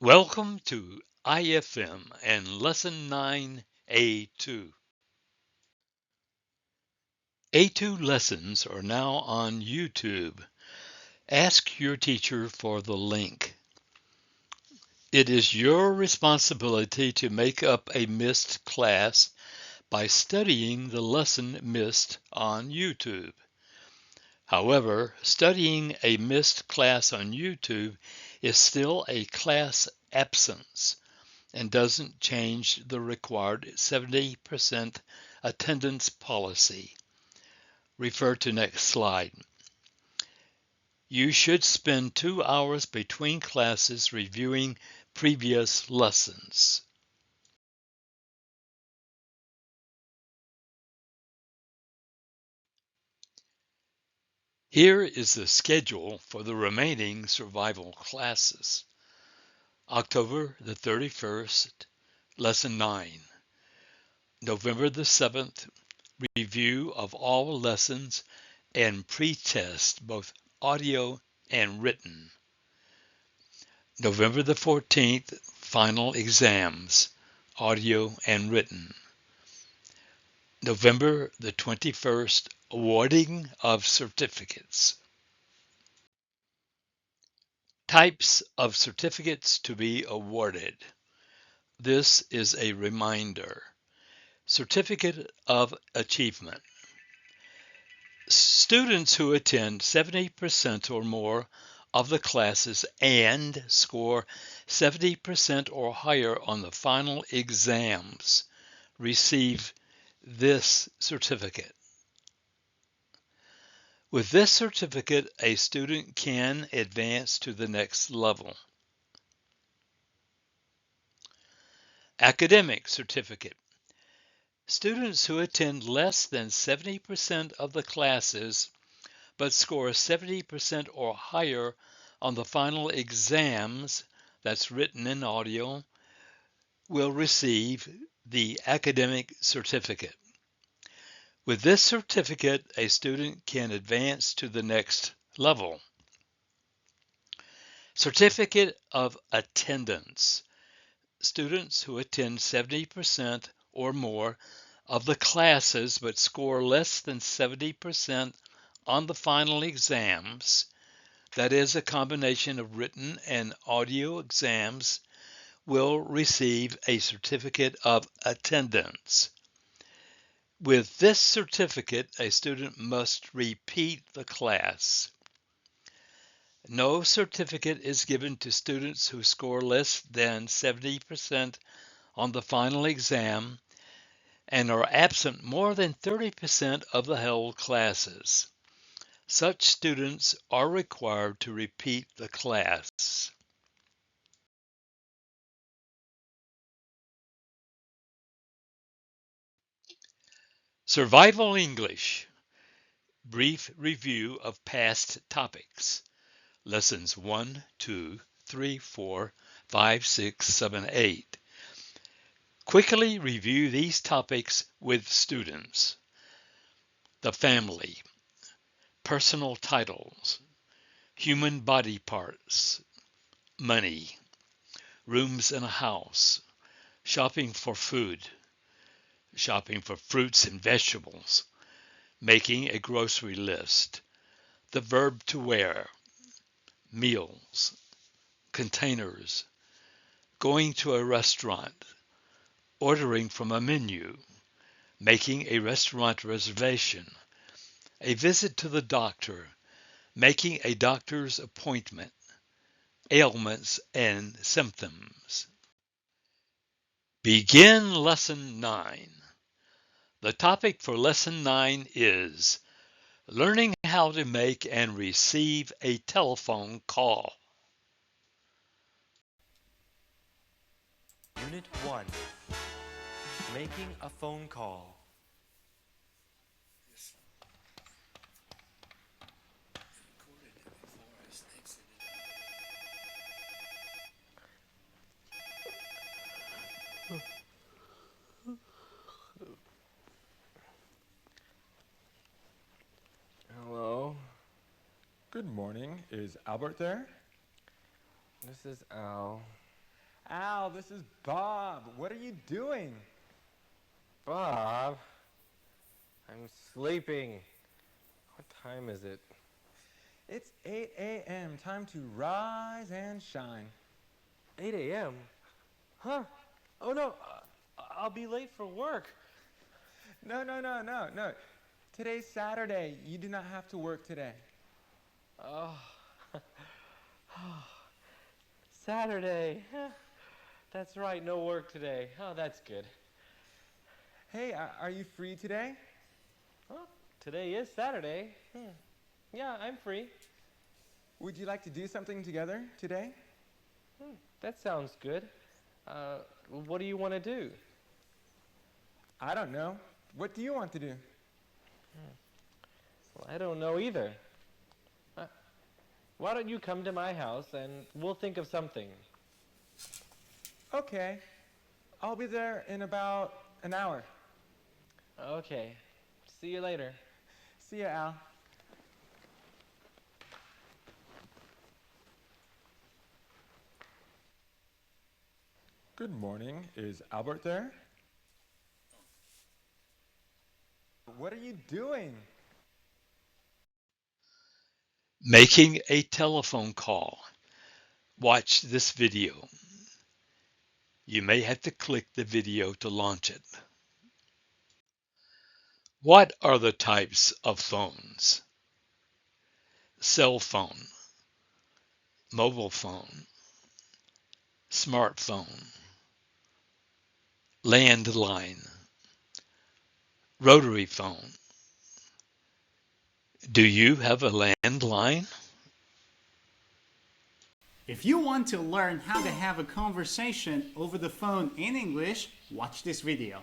Welcome to IFM and Lesson 9 A2. A2 lessons are now on YouTube. Ask your teacher for the link. It is your responsibility to make up a missed class by studying the lesson missed on YouTube. However, studying a missed class on YouTube is still a class absence and doesn't change the required 70% attendance policy. Refer to next slide. You should spend 2 hours between classes reviewing previous lessons. Here is the schedule for the remaining survival classes. October the 31st, Lesson 9. November the 7th, review of all lessons and pre-test, both audio and written. November the 14th, final exams, audio and written. November the 21st, awarding of certificates. Types of certificates to be awarded. This is a reminder. Certificate of Achievement. Students who attend 70% or more of the classes and score 70% or higher on the final exams receive this certificate. With this certificate, a student can advance to the next level. Academic certificate. Students who attend less than 70% of the classes but score 70% or higher on the final exams, that's written in audio, will receive the academic certificate. With this certificate, a student can advance to the next level. Certificate of Attendance. Students who attend 70% or more of the classes but score less than 70% on the final exams, that is a combination of written and audio exams, will receive a certificate of attendance. With this certificate, a student must repeat the class. No certificate is given to students who score less than 70% on the final exam and are absent more than 30% of the held classes. Such students are required to repeat the class. Survival English. Brief review of past topics. Lessons 1, 2, 3, 4, 5, 6, 7, 8. Quickly review these topics with students. The family, personal titles, human body parts, money, rooms in a house, shopping for food, shopping for fruits and vegetables, making a grocery list, the verb to wear, meals, containers, going to a restaurant, ordering from a menu, making a restaurant reservation, a visit to the doctor, making a doctor's appointment, ailments and symptoms. Begin Lesson 9. The topic for Lesson 9 is learning how to make and receive a telephone call. Unit 1. Making a phone call. Hello. Good morning. Is Albert there? This is Al. Al, this is Bob. What are you doing? Bob, I'm sleeping. What time is it? It's 8 a.m. Time to rise and shine. 8 a.m.? Huh? Oh no, I'll be late for work. No. Today's Saturday. You do not have to work today. Oh, Saturday. That's right, no work today. Oh, that's good. Hey, are you free today? Well, today is Saturday. Yeah, I'm free. Would you like to do something together today? That sounds good. What do you want to do? I don't know. What do you want to do? Well, I don't know either. Why don't you come to my house and we'll think of something? Okay. I'll be there in about an hour. Okay. See you later. See ya, Al. Good morning. Is Albert there? What are you doing? Making a telephone call. Watch this video. You may have to click the video to launch it. What are the types of phones? Cell phone, mobile phone, smartphone, landline, rotary phone. Do you have a landline? If you want to learn how to have a conversation over the phone in English, watch this video.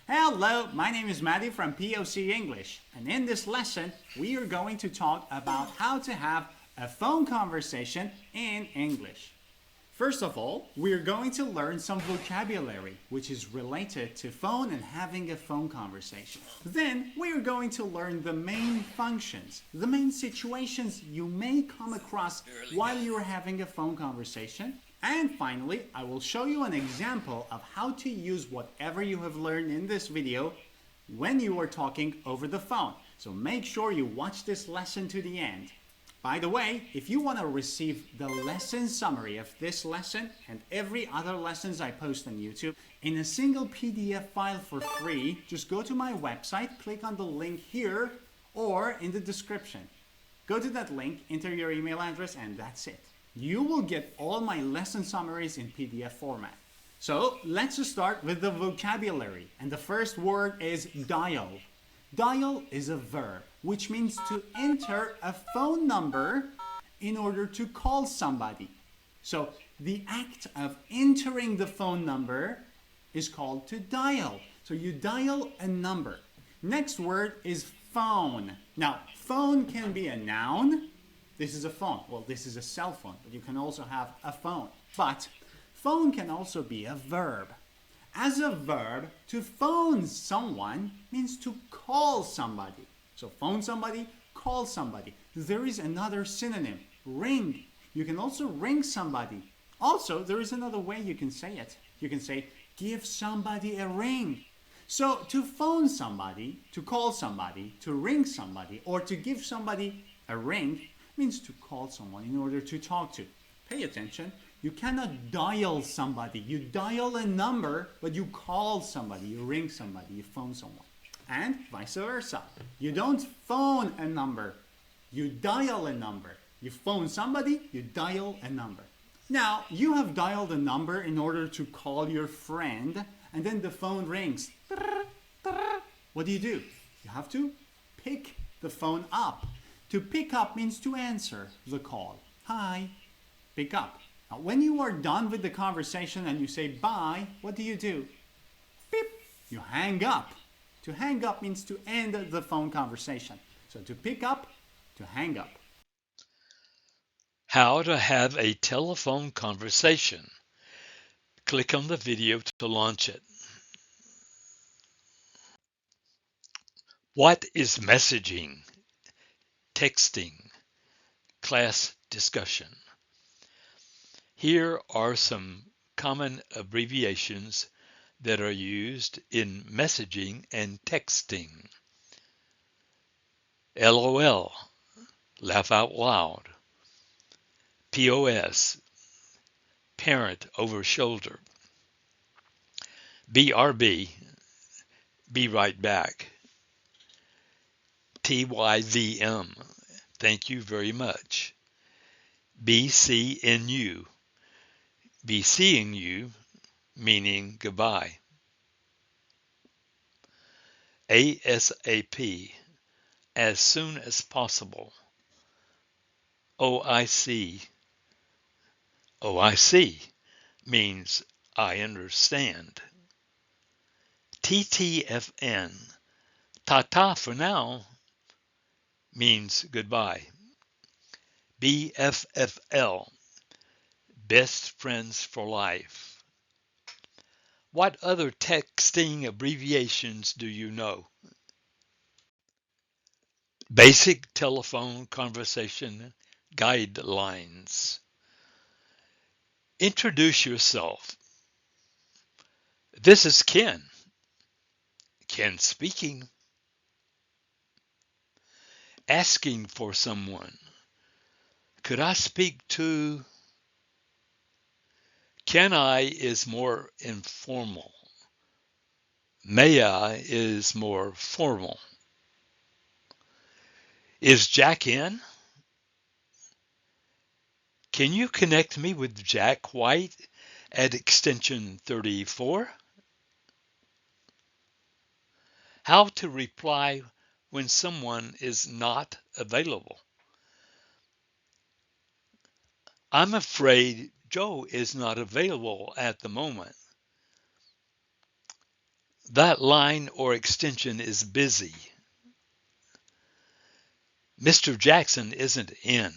Hello, my name is Maddie from POC English, and in this lesson we are going to talk about how to have a phone conversation in English. First of all, we are going to learn some vocabulary which is related to phone and having a phone conversation. Then we are going to learn the main functions, the main situations you may come across while you are having a phone conversation. And finally, I will show you an example of how to use whatever you have learned in this video when you are talking over the phone. So make sure you watch this lesson to the end. By the way, if you want to receive the lesson summary of this lesson and every other lessons I post on YouTube in a single PDF file for free, just go to my website, click on the link here or in the description. Go to that link, enter your email address, and that's it. You will get all my lesson summaries in PDF format. So let's just start with the vocabulary. And the first word is dial. Dial is a verb, which means to enter a phone number in order to call somebody. So the act of entering the phone number is called to dial. So you dial a number. Next word is phone. Now, phone can be a noun. This is a phone. Well, this is a cell phone, but you can also have a phone. But phone can also be a verb. As a verb, to phone someone means to call somebody. So phone somebody, call somebody. There is another synonym, ring. You can also ring somebody. Also, there is another way you can say it. You can say, give somebody a ring. So to phone somebody, to call somebody, to ring somebody, or to give somebody a ring means to call someone in order to talk to. Pay attention. You cannot dial somebody. You dial a number, but you call somebody, you ring somebody, you phone someone. And vice versa. You don't phone a number. You dial a number. You phone somebody, you dial a number. Now, you have dialed a number in order to call your friend, and then the phone rings. What do? You have to pick the phone up. To pick up means to answer the call. Hi, pick up. Now, when you are done with the conversation and you say bye, what do? Beep. You hang up. To hang up means to end the phone conversation. So to pick up, to hang up. How to have a telephone conversation. Click on the video to launch it. What is messaging, texting, class discussion. Here are some common abbreviations that are used in messaging and texting. LOL, laugh out loud. POS, parent over shoulder. BRB, be right back. TYVM, thank you very much. BCNU, be seeing you, meaning goodbye. ASAP, as soon as possible. OIC, OIC means I understand. TTFN, ta-ta for now, means goodbye. BFFL, best friends for life. What other texting abbreviations do you know? Basic telephone conversation guidelines. Introduce yourself. This is Ken. Ken speaking. Asking for someone. Could I speak to? Can I is more informal. May I is more formal. Is Jack in? Can you connect me with Jack White at extension 34? How to reply when someone is not available. I'm afraid Joe is not available at the moment. That line or extension is busy. Mr. Jackson isn't in.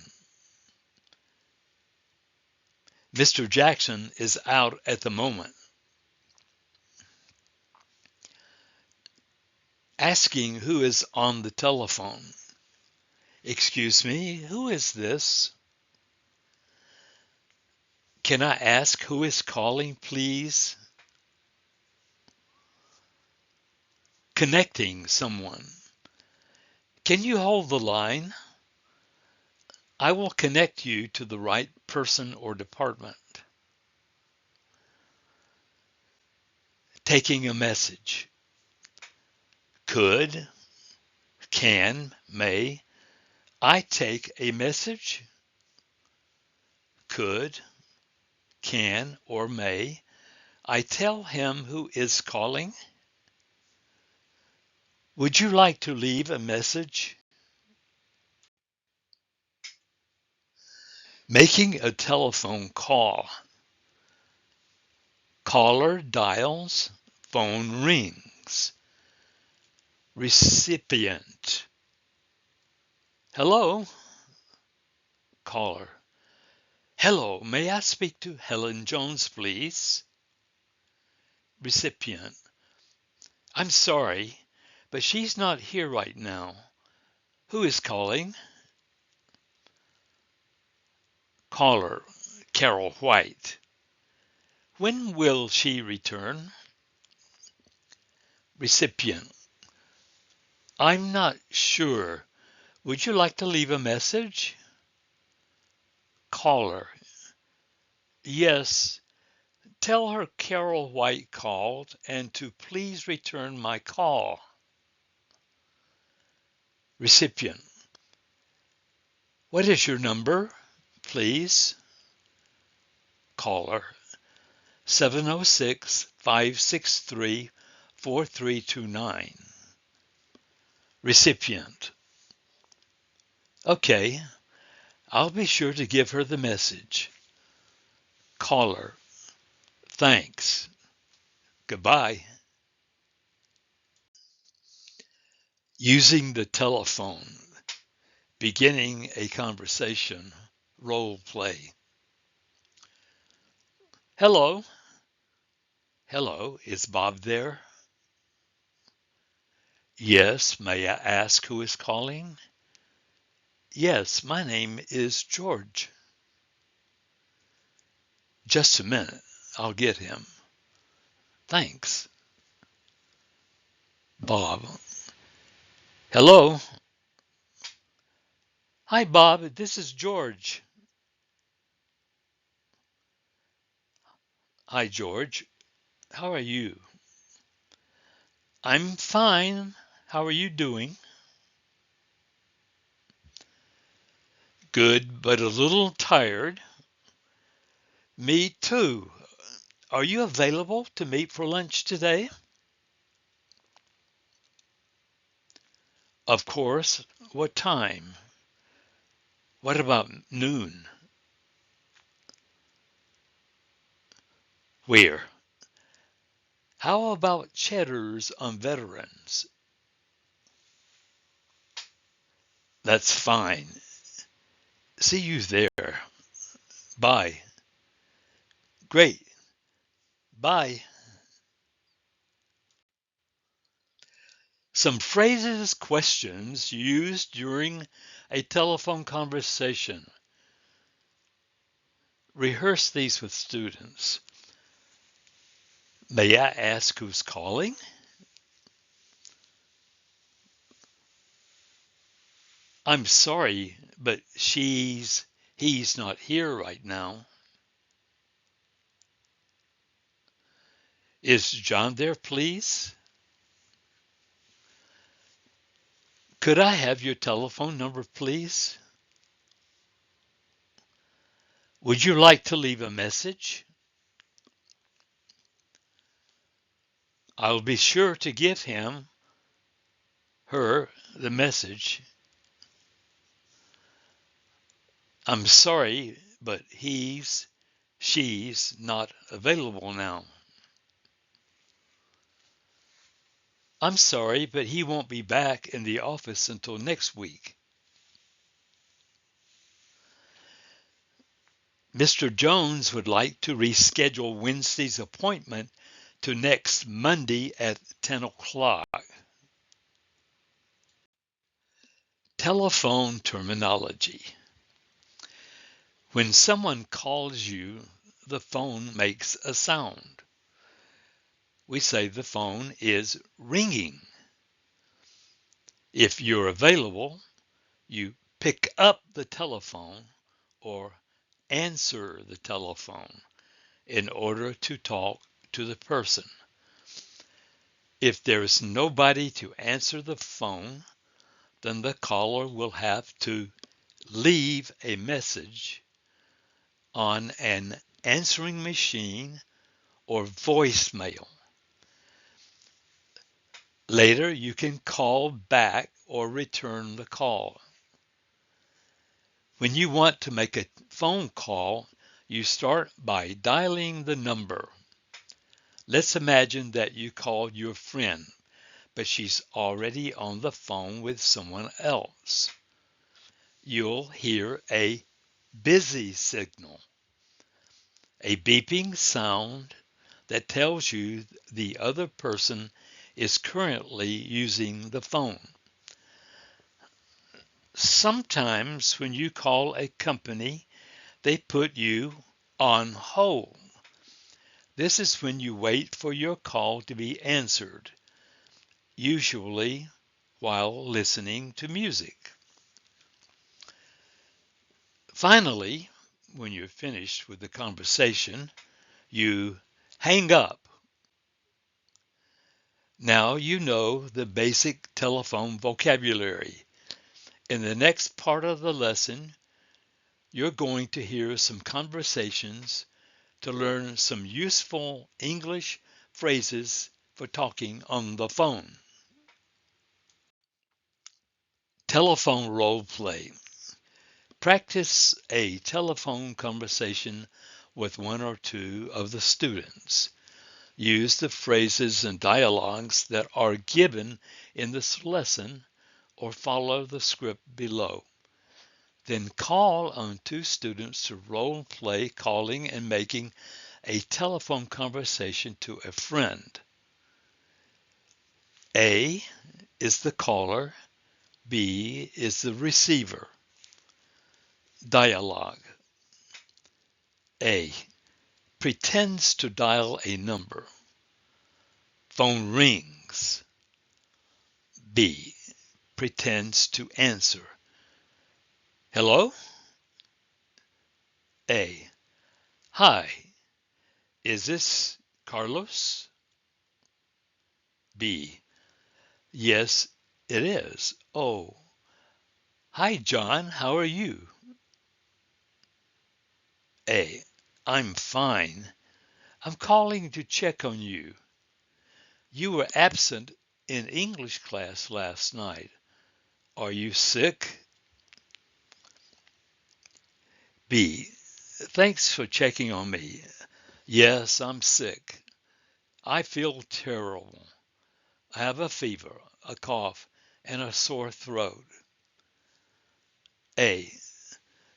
Mr. Jackson is out at the moment. Asking who is on the telephone. Excuse me, who is this? Can I ask who is calling, please? Connecting someone. Can you hold the line? I will connect you to the right person or department. Taking a message. Could, can, may I take a message? Could, can, or may I tell him who is calling? Would you like to leave a message? Making a telephone call. Caller dials, phone rings. Recipient. Hello? Caller. Hello, may I speak to Helen Jones, please? Recipient. I'm sorry, but she's not here right now. Who is calling? Caller. Carol White. When will she return? Recipient. I'm not sure. Would you like to leave a message? Caller. Yes. Tell her Carol White called and to please return my call. Recipient. What is your number, please? Caller. 706-563-4329. Recipient. Okay, I'll be sure to give her the message. Caller. Thanks. Goodbye. Using the telephone. Beginning a conversation. Role play. Hello. Hello, is Bob there? Yes, may I ask who is calling? Yes, my name is George. Just a minute. I'll get him. Thanks. Bob. Hello. Hi, Bob. This is George. Hi, George. How are you? I'm fine. How are you doing? Good, but a little tired. Me too. Are you available to meet for lunch today? Of course. What time? What about noon? Where? How about Cheddar's on Veterans? That's fine. See you there. Bye. Great. Bye. Some phrases, questions used during a telephone conversation. Rehearse these with students. May I ask who's calling? I'm sorry, but he's not here right now. Is John there, please? Could I have your telephone number, please? Would you like to leave a message? I'll be sure to give her, the message. I'm sorry, but she's not available now. I'm sorry, but he won't be back in the office until next week. Mr. Jones would like to reschedule Wednesday's appointment to next Monday at 10 o'clock. Telephone terminology. When someone calls you, the phone makes a sound. We say the phone is ringing. If you're available, you pick up the telephone or answer the telephone in order to talk to the person. If there's nobody to answer the phone, then the caller will have to leave a message on an answering machine or voicemail. Later, you can call back or return the call. When you want to make a phone call, you start by dialing the number. Let's imagine that you called your friend, but she's already on the phone with someone else. You'll hear a busy signal, a beeping sound that tells you the other person is currently using the phone. Sometimes when you call a company, they put you on hold. This is when you wait for your call to be answered, usually while listening to music. Finally, when you're finished with the conversation, you hang up. Now you know the basic telephone vocabulary. In the next part of the lesson, you're going to hear some conversations to learn some useful English phrases for talking on the phone. Telephone role play. Practice a telephone conversation with one or two of the students. Use the phrases and dialogues that are given in this lesson or follow the script below. Then call on two students to role play calling and making a telephone conversation to a friend. A is the caller, B is the receiver. Dialogue. A. Pretends to dial a number. Phone rings. B. Pretends to answer. Hello? A. Hi, is this Carlos? B. Yes, it is. Oh, hi, John. How are you? A. I'm fine. I'm calling to check on you. You were absent in English class last night. Are you sick? B. Thanks for checking on me. Yes, I'm sick. I feel terrible. I have a fever, a cough, and a sore throat. A.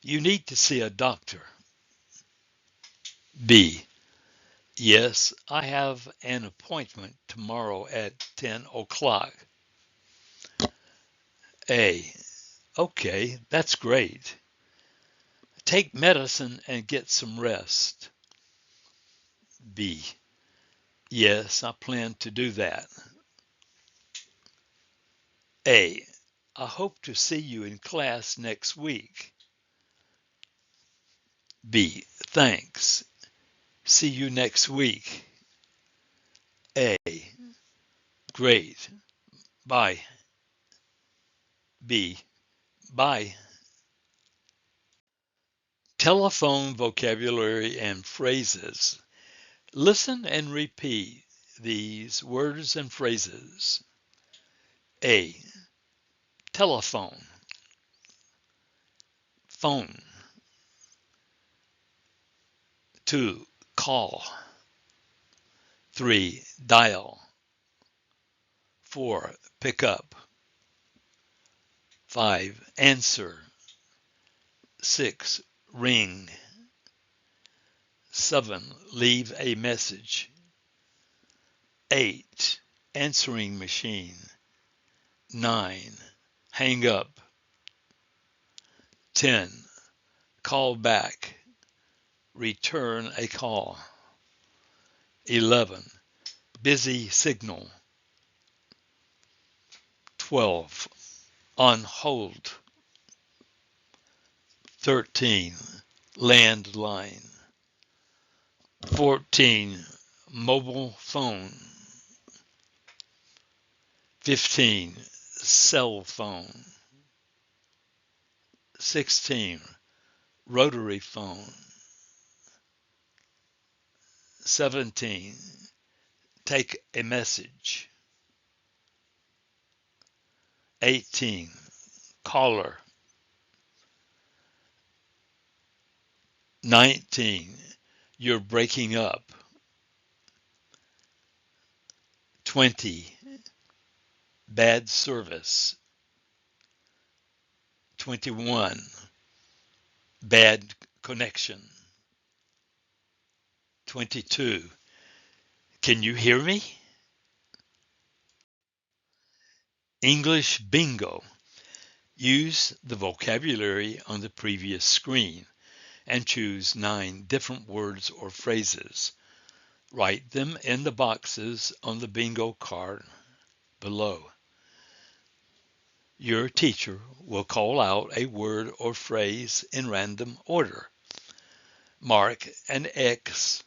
You need to see a doctor. B. Yes, I have an appointment tomorrow at 10 o'clock. A. Okay, that's great. Take medicine and get some rest. B. Yes, I plan to do that. A. I hope to see you in class next week. B. Thanks. See you next week. A. Great. Bye. B. Bye. Telephone vocabulary and phrases. Listen and repeat these words and phrases. A. Telephone. Phone. 2. Call. 3. Dial. 4. Pick up. 5. Answer. 6. Ring. 7. Leave a message. 8. Answering machine. 9. Hang up. 10. Call back. Return a call. 11. Busy signal. 12. On hold. 13. Landline. 14. Mobile phone. 15. Cell phone. 16. Rotary phone. 17. Take a message. 18. Caller. 19. You're breaking up. 20. Bad service. 21. Bad connection. 22. Can you hear me? English bingo. Use the vocabulary on the previous screen and choose 9 different words or phrases. Write them in the boxes on the bingo card below. Your teacher will call out a word or phrase in random order. Mark an X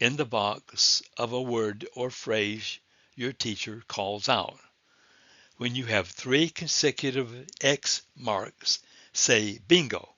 in the box of a word or phrase your teacher calls out. When you have 3 consecutive X marks, say bingo.